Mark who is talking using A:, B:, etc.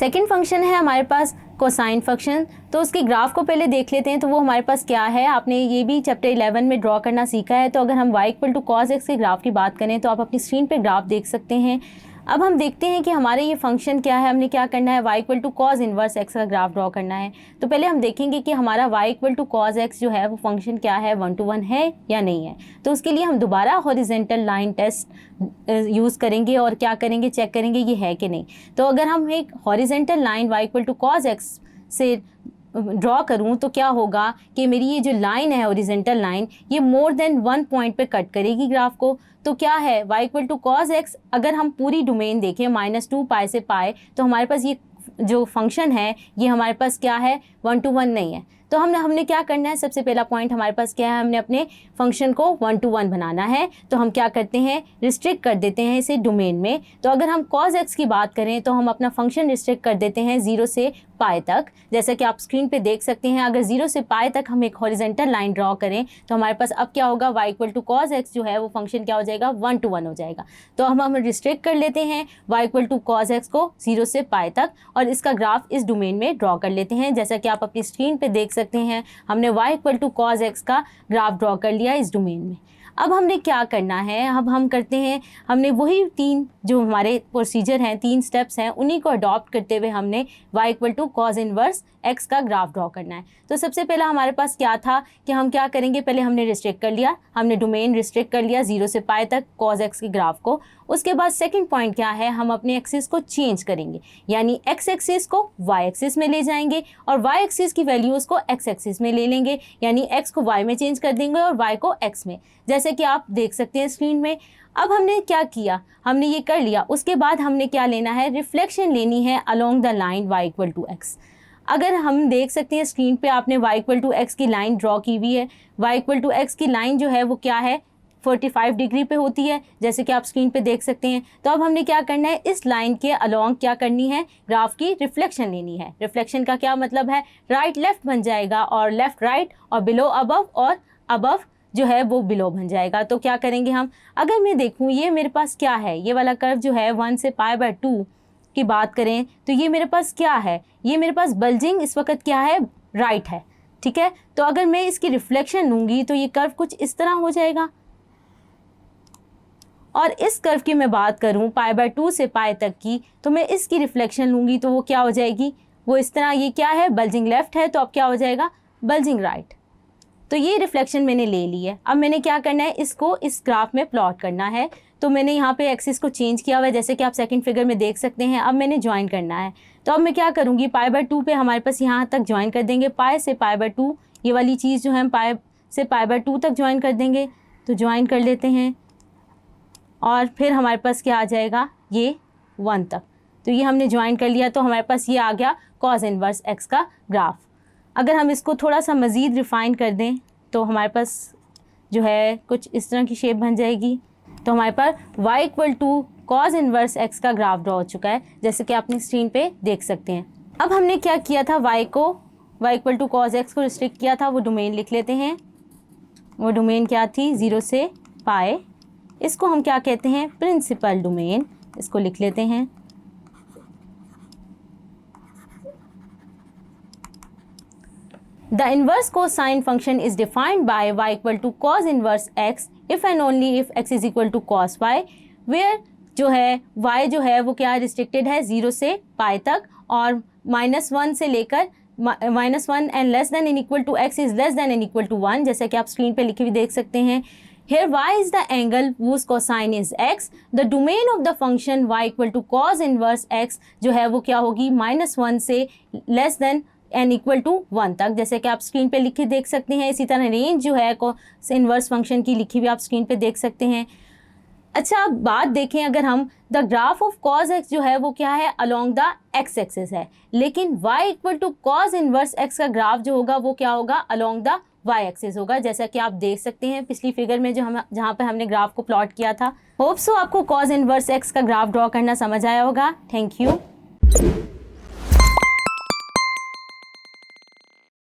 A: Second function है हमारे पास cosine function. तो उसके ग्राफ को पहले देख लेते हैं। तो वो हमारे पास क्या है, आपने ये भी चैप्टर 11 में ड्रॉ करना सीखा है। तो अगर हम y equal to cos X के ग्राफ की बात करें तो आप अपनी स्क्रीन पे ग्राफ देख सकते हैं। अब हम देखते हैं कि हमारे ये फंक्शन क्या है, हमने क्या करना है, y equal to cos inverse x का ग्राफ ड्रॉ करना है। तो पहले हम देखेंगे कि हमारा y equal to cos X जो है वो फंक्शन क्या है, 1 to 1 है या नहीं है। तो उसके लिए हम दोबारा हॉरिजेंटल लाइन टेस्ट यूज़ करेंगे और क्या करेंगे, चेक करेंगे ये है कि नहीं। तो अगर हम एक horizontal line y equal to cos X से ड्रॉ करूं तो क्या होगा कि मेरी ये जो लाइन है हॉरिजेंटल लाइन, ये मोर देन 1 पॉइंट पे कट करेगी ग्राफ को। तो क्या है, y equal to cos X, अगर हम पूरी डोमेन देखें -2 पाई से पाई, तो हमारे पास ये जो फंक्शन है ये हमारे पास क्या है, 1 to 1 नहीं है। तो हमने क्या करना है, सबसे पहला पॉइंट हमारे पास क्या है, हमने अपने फंक्शन को 1 to 1 बनाना है। तो हम क्या करते हैं, रिस्ट्रिक्ट कर देते हैं इसे डोमेन में। तो अगर हम कॉस एक्स की बात करें तो हम अपना फंक्शन रिस्ट्रिक्ट कर देते हैं 0 से पाई तक। जैसा कि आप स्क्रीन पे देख सकते हैं, अगर 0 से पाई तक हम एक हॉरिजेंटल लाइन ड्रॉ करें तो हमारे पास अब क्या होगा, y equal to cos X जो है वो फंक्शन क्या हो जाएगा, 1 to 1 हो जाएगा। तो हम रिस्ट्रिक्ट कर लेते हैं y equal to cos X को 0 से पाई तक और इसका ग्राफ इस डोमेन में ड्रॉ कर लेते हैं। जैसा कि आप अपनी स्क्रीन पे देख सकते हैं, हमने y equal to cos X का ग्राफ ड्रॉ कर लिया इस डोमेन में। अब हमने क्या करना है, अब हम करते हैं, हमने वही 3 जो हमारे प्रोसीजर हैं, 3 स्टेप्स हैं, उन्हीं को अडॉप्ट करते हुए हमने y equal to cos inverse x का ग्राफ ड्रॉ करना है। तो सबसे पहला हमारे पास क्या था कि हम क्या करेंगे, पहले हमने रिस्ट्रिक्ट कर लिया, हमने डोमेन रिस्ट्रिक्ट कर लिया 0 से पाई तक कॉस एक्स के ग्राफ को। उसके बाद सेकंड पॉइंट क्या है, हम अपने एक्सिस को चेंज करेंगे, यानी एक्स एक्सिस को वाई एक्सिस में ले जाएंगे और वाई एक्सिस की वैल्यूज़ को एक्स एक्सिस में ले लेंगे, यानी एक्स को वाई में चेंज कर देंगे और वाई को एक्स में, जैसे कि आप देख सकते हैं स्क्रीन में। अब हमने क्या किया, हमने ये कर लिया। उसके बाद हमने क्या लेना है, रिफ्लेक्शन लेनी है along the line y equal to X. अगर हम देख सकते हैं स्क्रीन पे आपने y इक्वल टू एक्स की लाइन ड्रॉ की हुई है। y इक्वल टू एक्स की लाइन जो है वो क्या है, 45 डिग्री पे होती है, जैसे कि आप स्क्रीन पे देख सकते हैं। तो अब हमने क्या करना है, इस लाइन के अलोंग क्या करनी है, ग्राफ की रिफ्लेक्शन लेनी है। रिफ्लेक्शन का क्या मतलब है, राइट लेफ्ट बन जाएगा और लेफ्ट राइट और बिलो अबव और अबव जो है वो बिलो बन जाएगा। तो क्या करेंगे हम, अगर मैं देखूँ ये मेरे पास क्या है, ये वाला कर्व जो है 1 से π/2 की बात करें तो ये मेरे पास क्या है, ये मेरे पास बल्जिंग इस वक्त क्या है, राइट है, ठीक है। तो अगर मैं इसकी रिफ्लेक्शन लूँगी तो ये कर्व कुछ इस तरह हो जाएगा। और इस कर्व की मैं बात करूँ π/2 से पाई तक की, तो मैं इसकी रिफ्लेक्शन लूँगी तो वो क्या हो जाएगी, वो इस तरह, ये क्या है, बल्जिंग लेफ्ट है, तो अब क्या हो जाएगा, बल्जिंग राइट। तो ये रिफ्लेक्शन मैंने ले ली है। अब मैंने क्या करना है, इसको इस ग्राफ में प्लॉट करना है। तो मैंने यहाँ पे एक्सिस को चेंज किया हुआ है, जैसे कि आप सेकंड फिगर में देख सकते हैं। अब मैंने ज्वाइन करना है, तो अब मैं क्या करूँगी, π/2 पे हमारे पास यहाँ तक ज्वाइन कर देंगे, पाई से π/2, ये वाली चीज़ जो है हम पाई से π/2 तक ज्वाइन कर देंगे। तो ज्वाइन कर लेते हैं और फिर हमारे पास क्या आ जाएगा, ये 1 तक। तो ये हमने ज्वाइन कर लिया, तो हमारे पास ये आ गया कॉस इनवर्स एक्स का ग्राफ। अगर हम इसको थोड़ा सा मज़ीद रिफ़ाइन कर दें तो हमारे पास जो है कुछ इस तरह की शेप बन जाएगी। तो हमारे पास y equal to cos inverse x का ग्राफ ड्रॉ हो चुका है, जैसे कि आप अपनी स्क्रीन पे देख सकते हैं। अब हमने क्या किया था, y equal to cos X को रिस्ट्रिक्ट किया था, वो डोमेन लिख लेते हैं। वो डोमेन क्या थी, 0 से पाई। इसको हम क्या कहते हैं, प्रिंसिपल डोमेन, इसको लिख लेते हैं। The inverse cosine function is defined by y equal to cos inverse x if and only if x is equal to cos y, where जो है y जो है वो क्या रिस्ट्रिक्टेड है 0 से पाई तक और -1 से लेकर -1 and less than and equal to x is less than and equal to 1, जैसे कि आप स्क्रीन पे लिखे हुए देख सकते हैं। Here y is the angle whose cosine is x. The domain of the function y equal to cos inverse x जो है वो क्या होगी, -1 से less than n equal to 1 तक, जैसे कि आप स्क्रीन पे लिखे देख सकते हैं। इसी तरह रेंज जो है कॉस इनवर्स फंक्शन की लिखी हुई आप स्क्रीन पे देख सकते हैं। अच्छा, अब बात देखें, अगर हम the graph of cos X जो है वो क्या है, अलोंग द एक्स एक्सिस है, लेकिन y equal to cos inverse x का ग्राफ जो होगा वो क्या होगा, अलोंग द y एक्सिस होगा, जैसा कि आप देख सकते हैं पिछली फिगर में जो हम जहाँ पे हमने ग्राफ को प्लॉट किया था। होप सो आपको कॉस इनवर्स एक्स का ग्राफ ड्रॉ करना समझ आया होगा। Thank you.